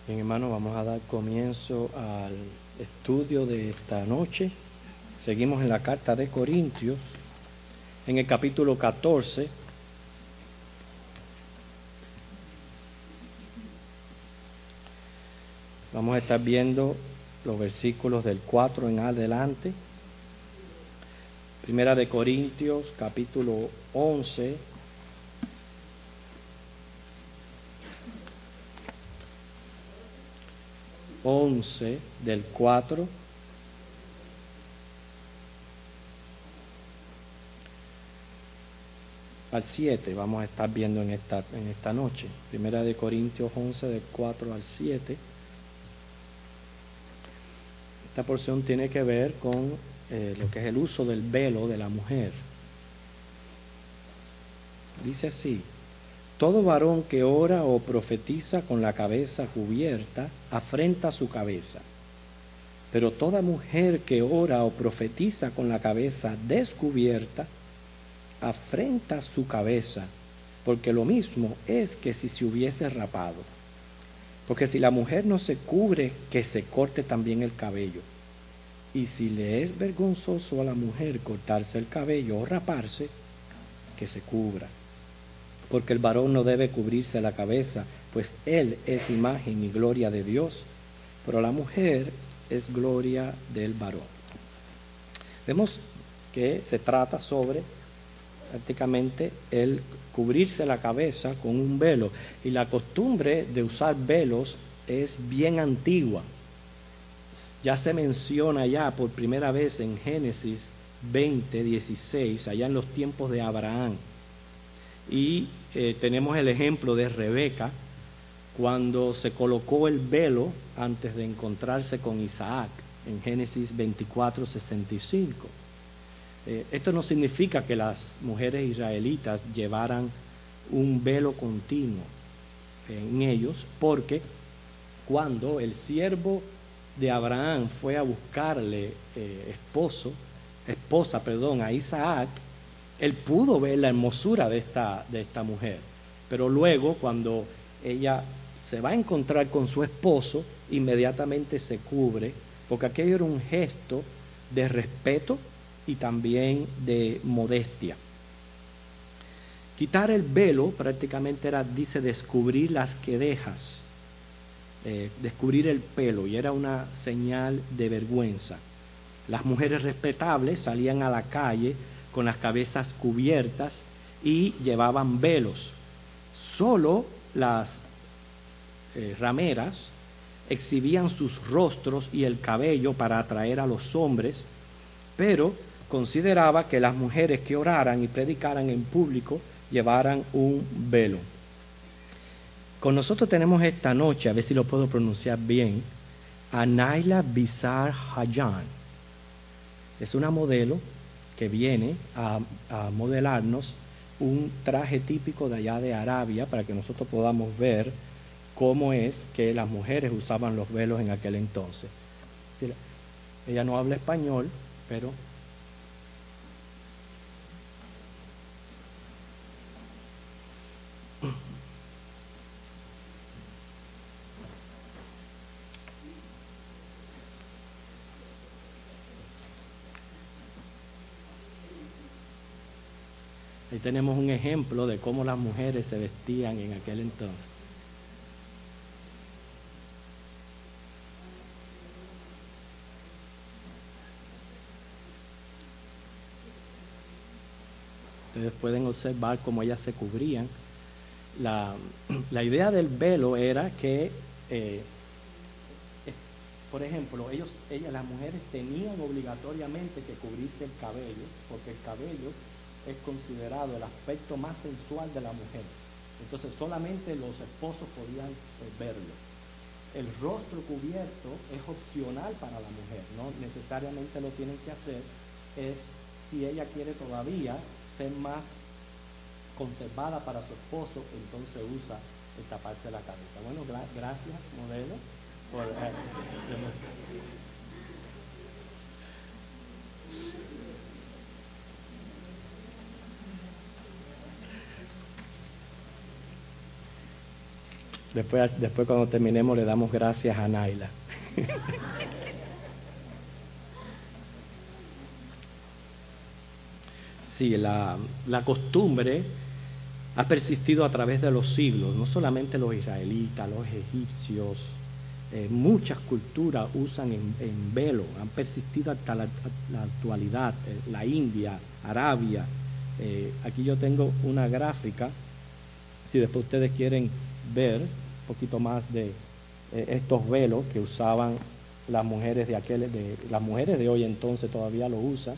Bien, hermano, vamos a dar comienzo al estudio de esta noche. Seguimos en la carta de Corintios, en el capítulo 14. Vamos a estar viendo los versículos del 4 en adelante. Primera de Corintios, capítulo 11. Del 4 al 7 vamos a estar viendo en esta noche. Primera de Corintios 11 del 4 al 7. Esta porción tiene que ver con lo que es el uso del velo de la mujer. Dice así: todo varón que ora o profetiza con la cabeza cubierta afrenta su cabeza, pero toda mujer que ora o profetiza con la cabeza descubierta afrenta su cabeza, porque lo mismo es que si se hubiese rapado. Porque si la mujer no se cubre, que se corte también el cabello. Y si le es vergonzoso a la mujer cortarse el cabello o raparse, que se cubra. Porque el varón no debe cubrirse la cabeza, pues él es imagen y gloria de Dios, pero la mujer es gloria del varón. Vemos que se trata sobre prácticamente el cubrirse la cabeza con un velo, y la costumbre de usar velos es bien antigua. Ya se menciona ya por primera vez en Génesis 20:16, allá en los tiempos de Abraham. Y tenemos el ejemplo de Rebeca, cuando se colocó el velo antes de encontrarse con Isaac, en Génesis 24:65. Esto no significa que las mujeres israelitas llevaran un velo continuo en ellos, porque cuando el siervo de Abraham fue a buscarle esposa a Isaac, él pudo ver la hermosura de esta mujer, pero luego cuando ella se va a encontrar con su esposo, inmediatamente se cubre, porque aquello era un gesto de respeto y también de modestia. Quitar el velo prácticamente dice descubrir las quedejas, descubrir el pelo, y era una señal de vergüenza. Las mujeres respetables salían a la calle con las cabezas cubiertas y llevaban velos. Solo las rameras exhibían sus rostros y el cabello para atraer a los hombres, pero consideraba que las mujeres que oraran y predicaran en público llevaran un velo. Con nosotros tenemos esta noche, a ver si lo puedo pronunciar bien, a Naila Bizar Hajan. Es una modelo que viene a modelarnos un traje típico de allá de Arabia, para que nosotros podamos ver cómo es que las mujeres usaban los velos en aquel entonces. Ella no habla español, pero ahí tenemos un ejemplo de cómo las mujeres se vestían en aquel entonces. Ustedes pueden observar cómo ellas se cubrían. La idea del velo era que, por ejemplo, las mujeres tenían obligatoriamente que cubrirse el cabello, porque el cabello es considerado el aspecto más sensual de la mujer. Entonces solamente los esposos podían verlo. El rostro cubierto es opcional para la mujer, no necesariamente lo tienen que hacer, es si ella quiere todavía ser más conservada para su esposo, entonces usa el taparse la cabeza. Bueno, gracias, modelo, por Después cuando terminemos le damos gracias a Naila. Sí, la costumbre ha persistido a través de los siglos, no solamente los israelitas, los egipcios, muchas culturas usan en velo, han persistido hasta la actualidad, la India, Arabia. Aquí yo tengo una gráfica, si después ustedes quieren ver un poquito más de estos velos que usaban las mujeres las mujeres de hoy entonces todavía lo usan,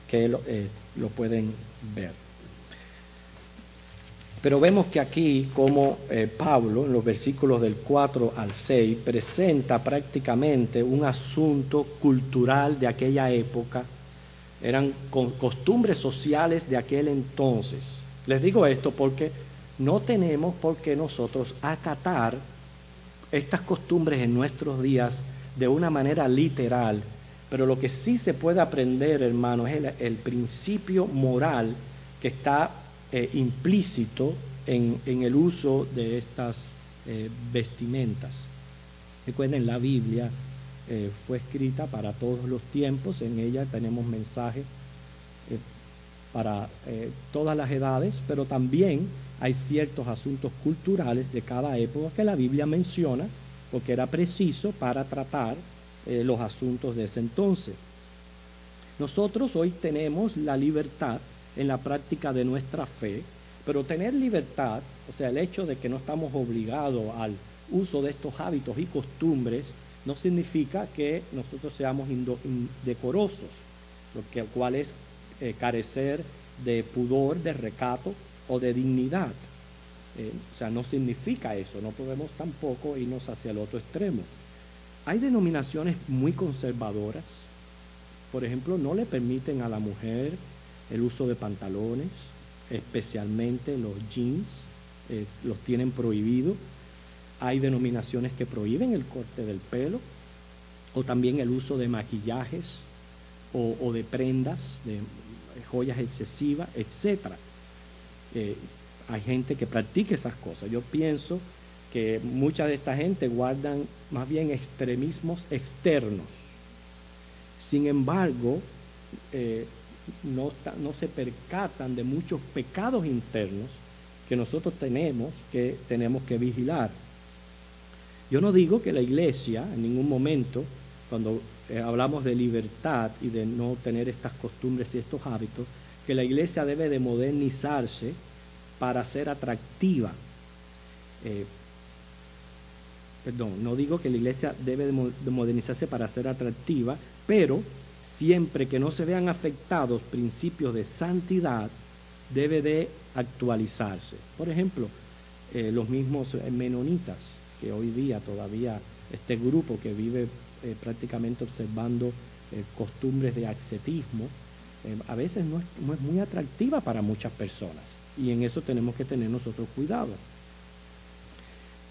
que lo pueden ver. Pero vemos que aquí como Pablo en los versículos del 4 al 6 presenta prácticamente un asunto cultural de aquella época, eran costumbres sociales de aquel entonces. Les digo esto porque no tenemos por qué nosotros acatar estas costumbres en nuestros días de una manera literal, pero lo que sí se puede aprender, hermanos, es el principio moral que está implícito en el uso de estas vestimentas. Recuerden, la Biblia fue escrita para todos los tiempos, en ella tenemos mensajes para todas las edades, pero también hay ciertos asuntos culturales de cada época que la Biblia menciona porque era preciso para tratar los asuntos de ese entonces. Nosotros hoy tenemos la libertad en la práctica de nuestra fe, pero tener libertad, o sea, el hecho de que no estamos obligados al uso de estos hábitos y costumbres, no significa que nosotros seamos indecorosos, lo cual es carecer de pudor, de recato o de dignidad. O sea, no significa eso, no podemos tampoco irnos hacia el otro extremo. Hay denominaciones muy conservadoras, por ejemplo, no le permiten a la mujer el uso de pantalones, especialmente los jeans, los tienen prohibido. Hay denominaciones que prohíben el corte del pelo o también el uso de maquillajes o de prendas, de joyas excesivas, etc. Hay gente que practica esas cosas. Yo pienso que mucha de esta gente guardan más bien extremismos externos. Sin embargo, no se percatan de muchos pecados internos que nosotros tenemos que vigilar. Yo no digo que la iglesia en ningún momento, cuando hablamos de libertad y de no tener estas costumbres y estos hábitos, que la iglesia debe de modernizarse para ser atractiva. No digo que la iglesia debe de modernizarse para ser atractiva, pero siempre que no se vean afectados principios de santidad, debe de actualizarse. Por ejemplo, los mismos menonitas, que hoy día todavía este grupo que vive prácticamente observando costumbres de ascetismo, a veces no es muy atractiva para muchas personas, y en eso tenemos que tener nosotros cuidado.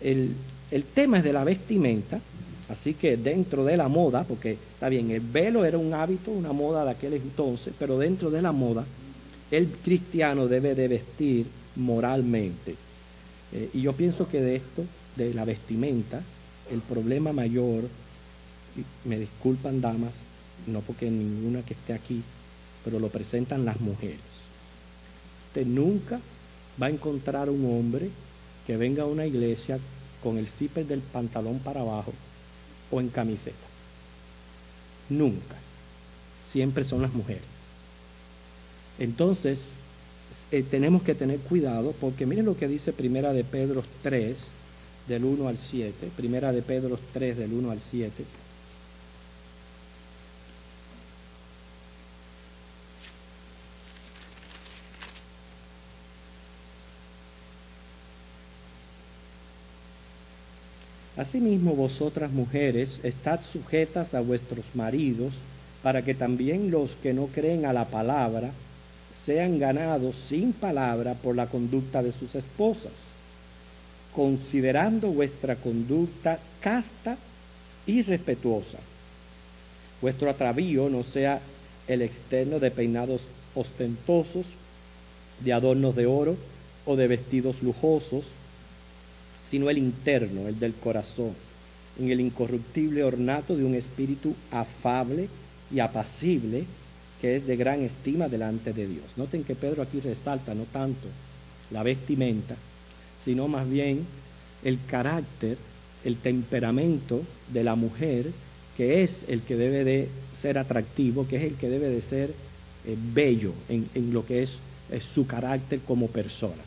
El tema es de la vestimenta, así que dentro de la moda, porque está bien, el velo era un hábito, una moda de aquel entonces, pero dentro de la moda, el cristiano debe de vestir moralmente. Y yo pienso que de esto, de la vestimenta, el problema mayor, y me disculpan damas, no porque ninguna que esté aquí, pero lo presentan las mujeres. Usted nunca va a encontrar un hombre que venga a una iglesia con el zipper del pantalón para abajo o en camiseta. Nunca. Siempre son las mujeres. Entonces, tenemos que tener cuidado porque miren lo que dice Primera de Pedro 3, del 1 al 7. Primera de Pedro 3, del 1 al 7. Asimismo, vosotras mujeres, estad sujetas a vuestros maridos, para que también los que no creen a la palabra sean ganados sin palabra por la conducta de sus esposas, considerando vuestra conducta casta y respetuosa. Vuestro atavío no sea el externo de peinados ostentosos, de adornos de oro o de vestidos lujosos, sino el interno, el del corazón, en el incorruptible ornato de un espíritu afable y apacible, que es de gran estima delante de Dios. Noten que Pedro aquí resalta no tanto la vestimenta, sino más bien el carácter, el temperamento de la mujer, que es el que debe de ser atractivo, que es el que debe de ser bello en lo que es su carácter como persona.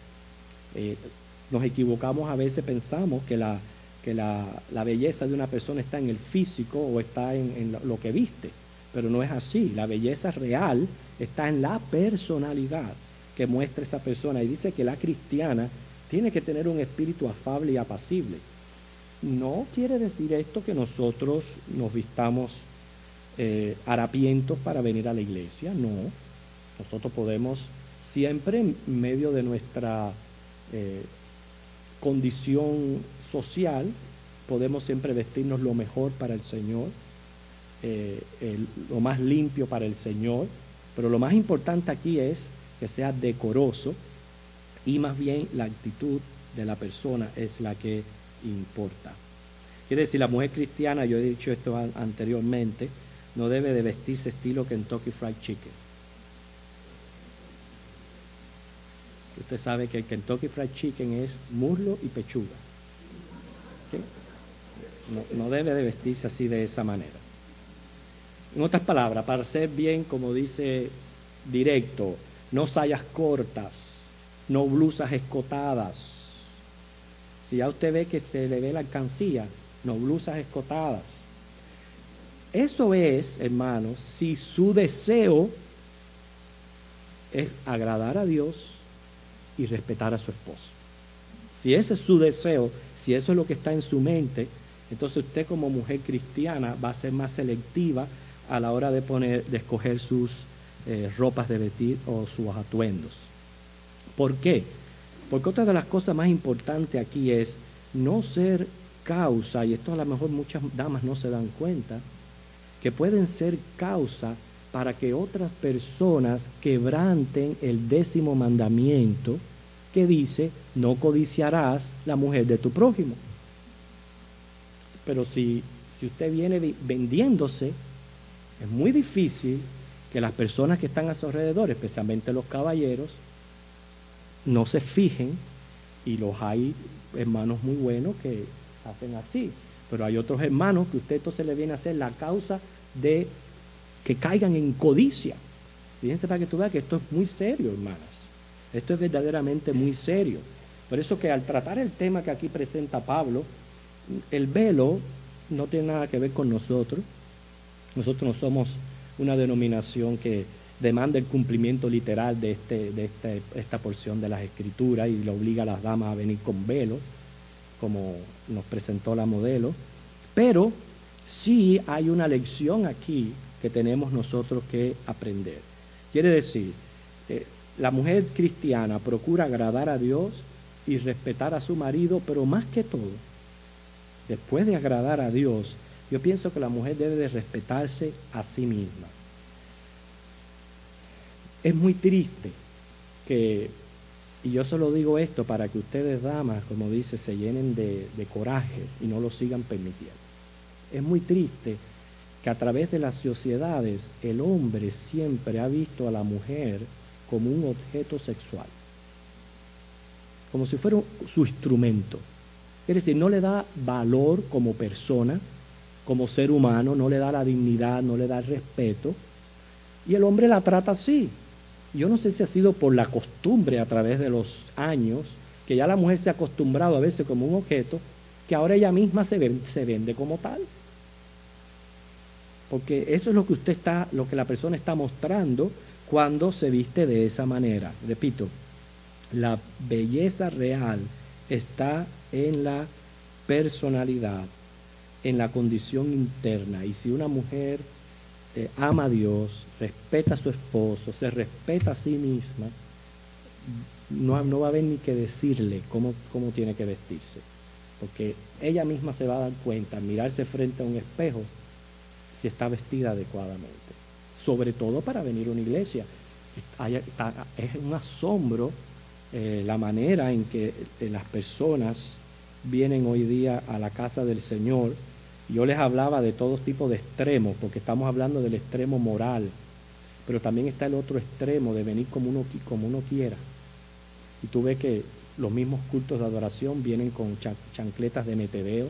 Nos equivocamos a veces, pensamos que la belleza de una persona está en el físico o está en lo que viste, pero no es así. La belleza real está en la personalidad que muestra esa persona, y dice que la cristiana tiene que tener un espíritu afable y apacible. No quiere decir esto que nosotros nos vistamos harapientos para venir a la iglesia, no. Nosotros podemos siempre, en medio de nuestra condición social, podemos siempre vestirnos lo mejor para el Señor, lo más limpio para el Señor, pero lo más importante aquí es que sea decoroso, y más bien la actitud de la persona es la que importa. Quiere decir, la mujer cristiana, yo he dicho esto anteriormente, no debe de vestirse estilo Kentucky Fried Chicken. Usted sabe que el Kentucky Fried Chicken es muslo y pechuga. ¿Okay? No debe de vestirse así, de esa manera. En otras palabras, para ser bien, como dice, directo, no sayas cortas, no blusas escotadas. Si ya usted ve que se le ve la alcancía, no blusas escotadas. Eso es, hermanos, si su deseo es agradar a Dios y respetar a su esposo. Si ese es su deseo, si eso es lo que está en su mente, entonces usted como mujer cristiana va a ser más selectiva a la hora de escoger sus ropas de vestir o sus atuendos. ¿Por qué? Porque otra de las cosas más importantes aquí es no ser causa, y esto a lo mejor muchas damas no se dan cuenta, que pueden ser causa para que otras personas quebranten el 10º mandamiento, que dice: no codiciarás la mujer de tu prójimo. Pero si usted viene vendiéndose, es muy difícil que las personas que están a su alrededor, especialmente los caballeros, no se fijen, y los hay hermanos muy buenos que hacen así, pero hay otros hermanos que usted entonces le viene a hacer la causa de que caigan en codicia. Fíjense, para que tú veas que esto es muy serio, hermanas. Esto es verdaderamente muy serio. Por eso que al tratar el tema que aquí presenta Pablo, el velo no tiene nada que ver con nosotros. Nosotros no somos una denominación que demanda el cumplimiento literal de esta porción de las Escrituras y le obliga a las damas a venir con velo, como nos presentó la modelo. Pero sí hay una lección aquí que tenemos nosotros que aprender. Quiere decir, la mujer cristiana procura agradar a Dios y respetar a su marido, pero más que todo, después de agradar a Dios, yo pienso que la mujer debe de respetarse a sí misma. Es muy triste que, y yo solo digo esto para que ustedes, damas, como dice, se llenen de coraje y no lo sigan permitiendo. Es muy triste que a través de las sociedades el hombre siempre ha visto a la mujer como un objeto sexual, como si fuera su instrumento. Es decir, no le da valor como persona, como ser humano, no le da la dignidad, no le da el respeto, y el hombre la trata así. Yo no sé si ha sido por la costumbre a través de los años, que ya la mujer se ha acostumbrado a verse como un objeto, que ahora ella misma se vende como tal. Porque eso es lo que la persona está mostrando cuando se viste de esa manera. Repito, la belleza real está en la personalidad, en la condición interna. Y si una mujer ama a Dios, respeta a su esposo, se respeta a sí misma, no va a haber ni que decirle cómo tiene que vestirse. Porque ella misma se va a dar cuenta, al mirarse frente a un espejo, si está vestida adecuadamente. Sobre todo para venir a una iglesia. Es un asombro la manera en que las personas vienen hoy día a la casa del Señor. Yo les hablaba de todo tipo de extremos, porque estamos hablando del extremo moral, pero también está el otro extremo de venir como uno quiera. Y tú ves que los mismos cultos de adoración vienen con chancletas de metebeo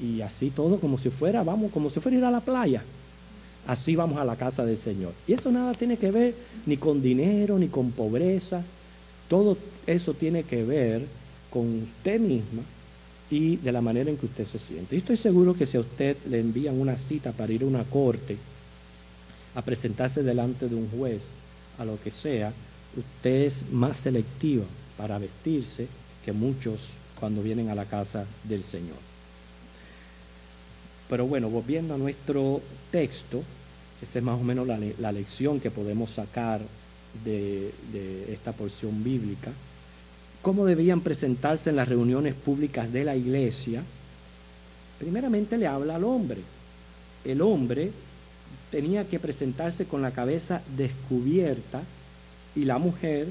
y así todo como si fuera, como si fuera ir a la playa. Así vamos a la casa del Señor. Y eso nada tiene que ver ni con dinero, ni con pobreza. Todo eso tiene que ver con usted misma y de la manera en que usted se siente. Y estoy seguro que si a usted le envían una cita para ir a una corte, a presentarse delante de un juez, a lo que sea, usted es más selectiva para vestirse que muchos cuando vienen a la casa del Señor. Pero bueno, volviendo a nuestro texto, esa es más o menos la lección que podemos sacar de esta porción bíblica. ¿Cómo debían presentarse en las reuniones públicas de la iglesia? Primeramente le habla al hombre. El hombre tenía que presentarse con la cabeza descubierta y la mujer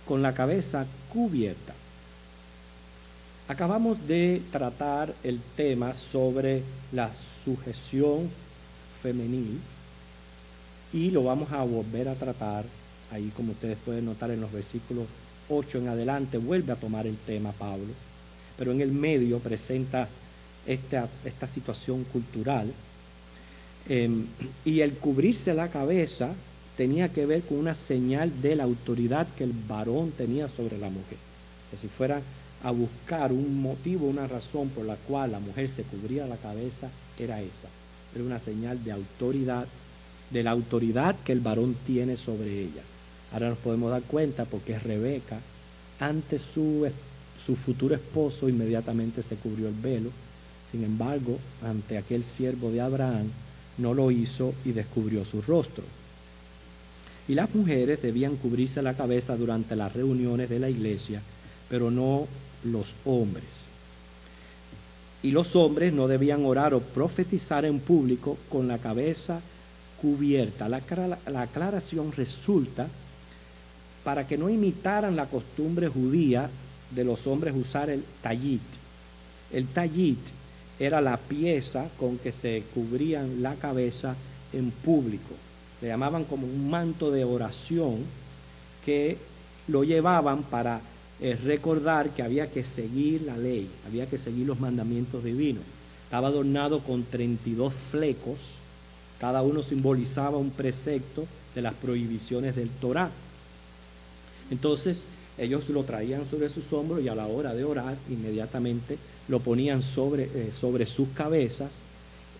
con la cabeza cubierta. Acabamos de tratar el tema sobre la sujeción femenil y lo vamos a volver a tratar ahí, como ustedes pueden notar en los versículos 8 en adelante, vuelve a tomar el tema Pablo, pero en el medio presenta esta situación cultural. Y el cubrirse la cabeza tenía que ver con una señal de la autoridad que el varón tenía sobre la mujer. Que si fuera a buscar un motivo, una razón por la cual la mujer se cubría la cabeza, era esa. Era una señal de autoridad, de la autoridad que el varón tiene sobre ella. Ahora nos podemos dar cuenta porque Rebeca, ante su futuro esposo, inmediatamente se cubrió el velo. Sin embargo, ante aquel siervo de Abraham, no lo hizo y descubrió su rostro. Y las mujeres debían cubrirse la cabeza durante las reuniones de la iglesia, pero no los hombres. Y los hombres no debían orar o profetizar en público con la cabeza cubierta. La aclaración resulta para que no imitaran la costumbre judía de los hombres usar el tallit. El tallit era la pieza con que se cubrían la cabeza en público. Le llamaban como un manto de oración que lo llevaban para recordar que había que seguir la ley, había que seguir los mandamientos divinos. Estaba adornado con 32 flecos, cada uno simbolizaba un precepto de las prohibiciones del Torá. Entonces ellos lo traían sobre sus hombros y a la hora de orar inmediatamente lo ponían sobre sus cabezas,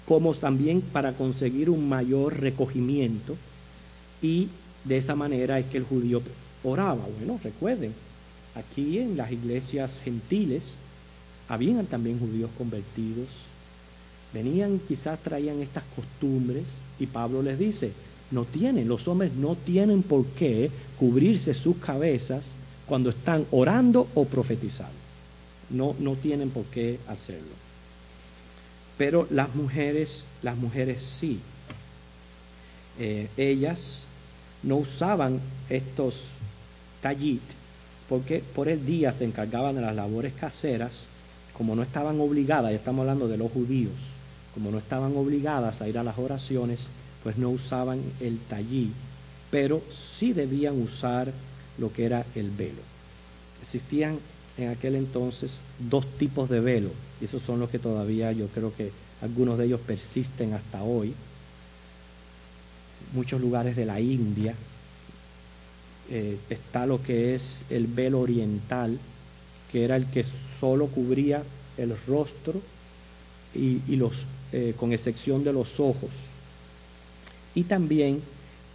como también para conseguir un mayor recogimiento, y de esa manera es que el judío oraba. Bueno, recuerden, aquí en las iglesias gentiles habían también judíos convertidos, venían, quizás traían estas costumbres, y Pablo les dice, los hombres no tienen por qué cubrirse sus cabezas cuando están orando o profetizando. No tienen por qué hacerlo. Pero las mujeres sí. Ellas no usaban estos tallit porque por el día se encargaban de las labores caseras. Como no estaban obligadas, ya estamos hablando de los judíos, como no estaban obligadas a ir a las oraciones, pues no usaban el tallit, pero sí debían usar lo que era el velo. Existían en aquel entonces 2 tipos de velo, y esos son los que todavía yo creo que algunos de ellos persisten hasta hoy. Muchos lugares de la India está lo que es el velo oriental, que era el que solo cubría el rostro y con excepción de los ojos. Y también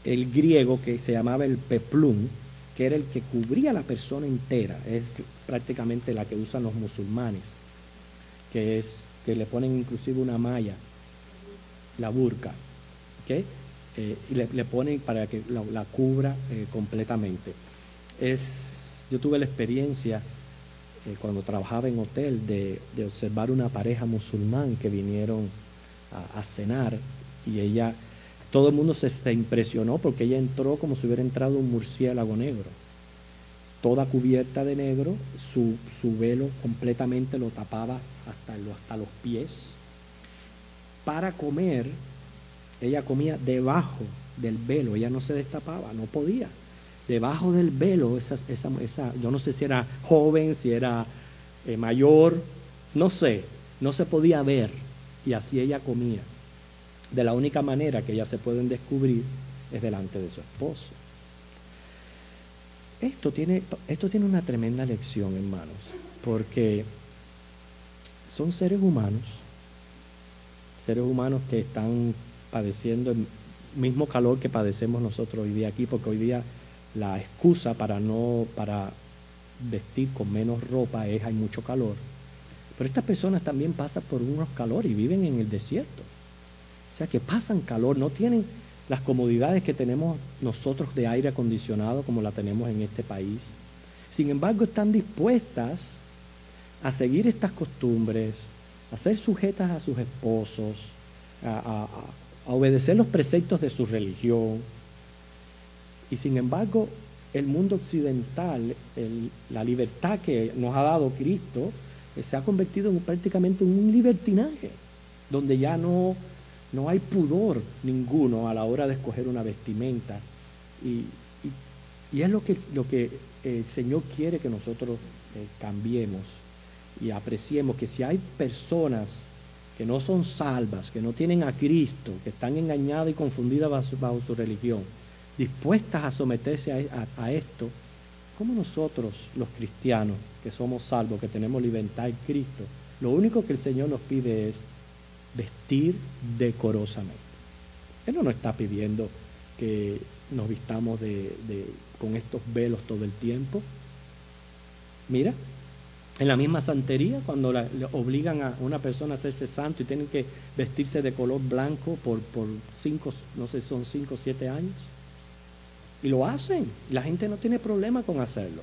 el griego, que se llamaba el peplum, que era el que cubría a la persona entera. Es prácticamente la que usan los musulmanes, que le ponen inclusive una malla, la burka, ¿okay? Y le ponen para que la cubra completamente. Yo tuve la experiencia cuando trabajaba en hotel de observar una pareja musulmán que vinieron a cenar, y todo el mundo se impresionó porque ella entró como si hubiera entrado un murciélago negro. toda cubierta de negro, su velo completamente lo tapaba hasta los pies. Para comer, ella comía debajo del velo, ella no se destapaba, no podía. Debajo del velo, yo no sé si era joven, si era mayor, no sé, no se podía ver, y así ella comía. De la única manera que ellas se pueden descubrir es delante de su esposo. Esto tiene una tremenda lección, hermanos, porque son seres humanos que están padeciendo el mismo calor que padecemos nosotros hoy día aquí, porque hoy día la excusa para vestir con menos ropa es hay mucho calor. Pero estas personas también pasan por unos calores y viven en el desierto. O sea que pasan calor, no tienen las comodidades que tenemos nosotros de aire acondicionado como la tenemos en este país. Sin embargo, están dispuestas a seguir estas costumbres, a ser sujetas a sus esposos, a obedecer los preceptos de su religión. Y sin embargo, el mundo occidental, la libertad que nos ha dado Cristo, se ha convertido prácticamente en un libertinaje, donde ya no hay pudor ninguno a la hora de escoger una vestimenta. Y es lo que el Señor quiere que nosotros cambiemos y apreciemos, que si hay personas que no son salvas, que no tienen a Cristo, que están engañadas y confundidas bajo su religión, dispuestas a someterse a esto, como nosotros los cristianos que somos salvos, que tenemos libertad en Cristo, lo único que el Señor nos pide es vestir decorosamente. Él no nos está pidiendo que nos vistamos con estos velos todo el tiempo. Mira, en la misma santería, cuando le obligan a una persona a hacerse santo y tienen que vestirse de color blanco por 5, no sé, son 5 o 7 años. Y lo hacen, y la gente no tiene problema con hacerlo.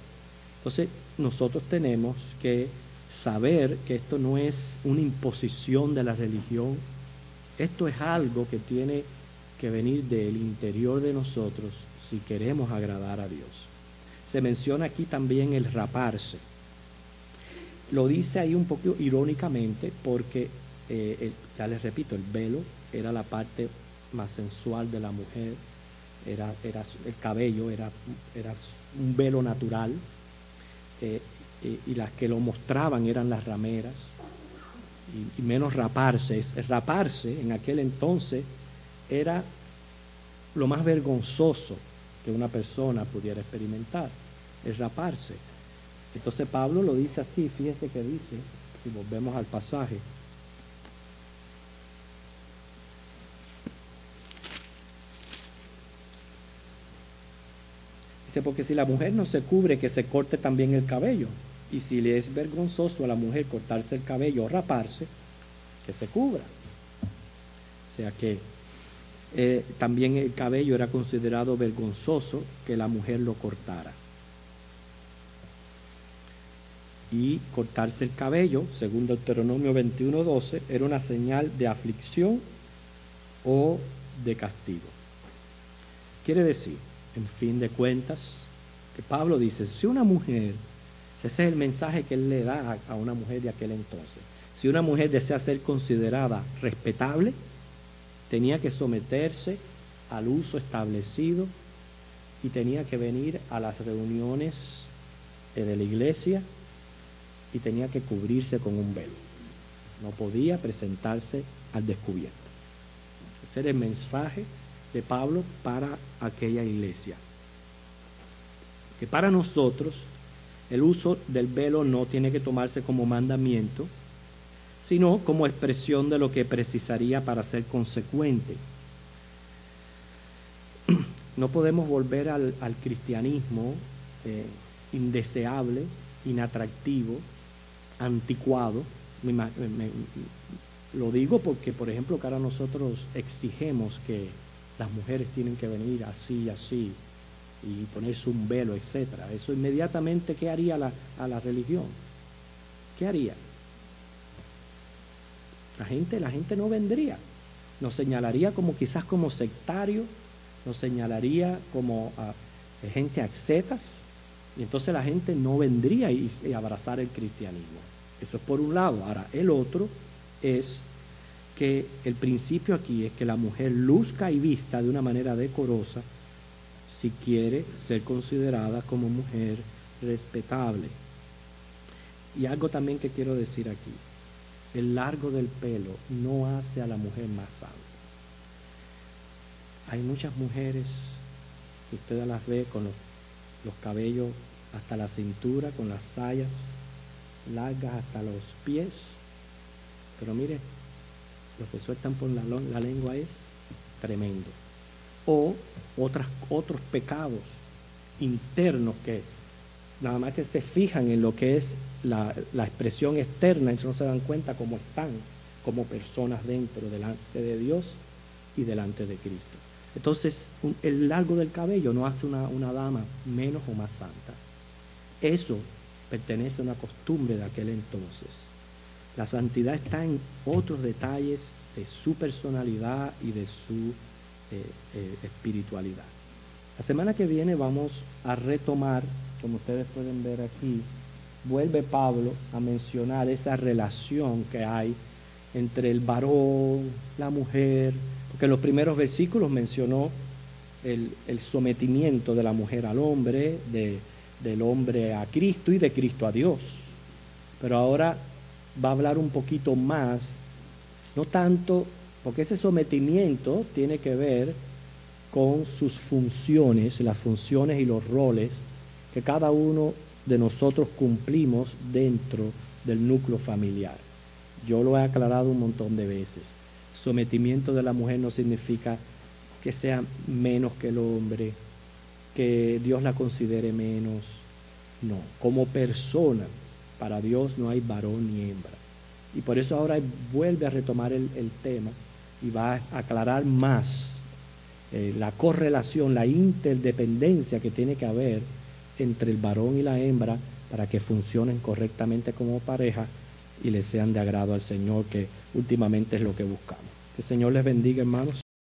Entonces, nosotros tenemos que saber que esto no es una imposición de la religión, esto es algo que tiene que venir del interior de nosotros si queremos agradar a Dios. Se menciona aquí también el raparse. Lo dice ahí un poco irónicamente porque, ya les repito, el velo era la parte más sensual de la mujer, era el cabello, era un velo natural, y las que lo mostraban eran las rameras, y menos raparse. Raparse en aquel entonces era lo más vergonzoso que una persona pudiera experimentar, es raparse. Entonces Pablo lo dice así, fíjese que dice, si volvemos al pasaje, dice, porque si la mujer no se cubre, que se corte también el cabello. Y si le es vergonzoso a la mujer cortarse el cabello o raparse, que se cubra. O sea que también el cabello era considerado vergonzoso que la mujer lo cortara. Y cortarse el cabello, según Deuteronomio 21:12, era una señal de aflicción o de castigo. Quiere decir, en fin de cuentas, que Pablo dice, si una mujer, ese es el mensaje que él le da a una mujer de aquel entonces, si una mujer desea ser considerada respetable, tenía que someterse al uso establecido y tenía que venir a las reuniones de la iglesia y tenía que cubrirse con un velo. No podía presentarse al descubierto. Ese era el mensaje de Pablo para aquella iglesia. Que para nosotros el uso del velo no tiene que tomarse como mandamiento, sino como expresión de lo que precisaría para ser consecuente. No podemos volver al cristianismo indeseable, inatractivo, anticuado. Lo digo porque, por ejemplo, que ahora nosotros exigimos que las mujeres tienen que venir así y así y ponerse un velo, etcétera. Eso inmediatamente, ¿qué haría a la religión? ¿Qué haría? La gente no vendría. Nos señalaría quizás como sectario, nos señalaría como gente ascetas, Y entonces la gente no vendría y abrazar el cristianismo. Eso es por un lado. Ahora, el otro es que el principio aquí es que la mujer luzca y vista de una manera decorosa si quiere ser considerada como mujer respetable. Y algo también que quiero decir aquí, el largo del pelo no hace a la mujer más santa. Hay muchas mujeres que usted las ve con los cabellos hasta la cintura, con las sayas largas hasta los pies, pero mire, lo que sueltan por la lengua es tremendo. O otros pecados internos que nada más que se fijan en lo que es la expresión externa y no se dan cuenta cómo están como personas delante de Dios y delante de Cristo. Entonces, el largo del cabello no hace una dama menos o más santa. Eso pertenece a una costumbre de aquel entonces. La santidad está en otros detalles de su personalidad y de su espiritualidad. La semana que viene vamos a retomar, como ustedes pueden ver aquí, vuelve Pablo a mencionar esa relación que hay entre el varón, la mujer, porque en los primeros versículos mencionó el sometimiento de la mujer al hombre, del hombre a Cristo y de Cristo a Dios. Pero ahora va a hablar un poquito más, no tanto, porque ese sometimiento tiene que ver con sus funciones, las funciones y los roles que cada uno de nosotros cumplimos dentro del núcleo familiar. Yo lo he aclarado un montón de veces. Sometimiento de la mujer no significa que sea menos que el hombre, que Dios la considere menos. No, como persona, para Dios no hay varón ni hembra. Y por eso ahora vuelve a retomar el tema y va a aclarar más la correlación, la interdependencia que tiene que haber entre el varón y la hembra para que funcionen correctamente como pareja y les sean de agrado al Señor, que últimamente es lo que buscamos. Que el Señor les bendiga, hermanos.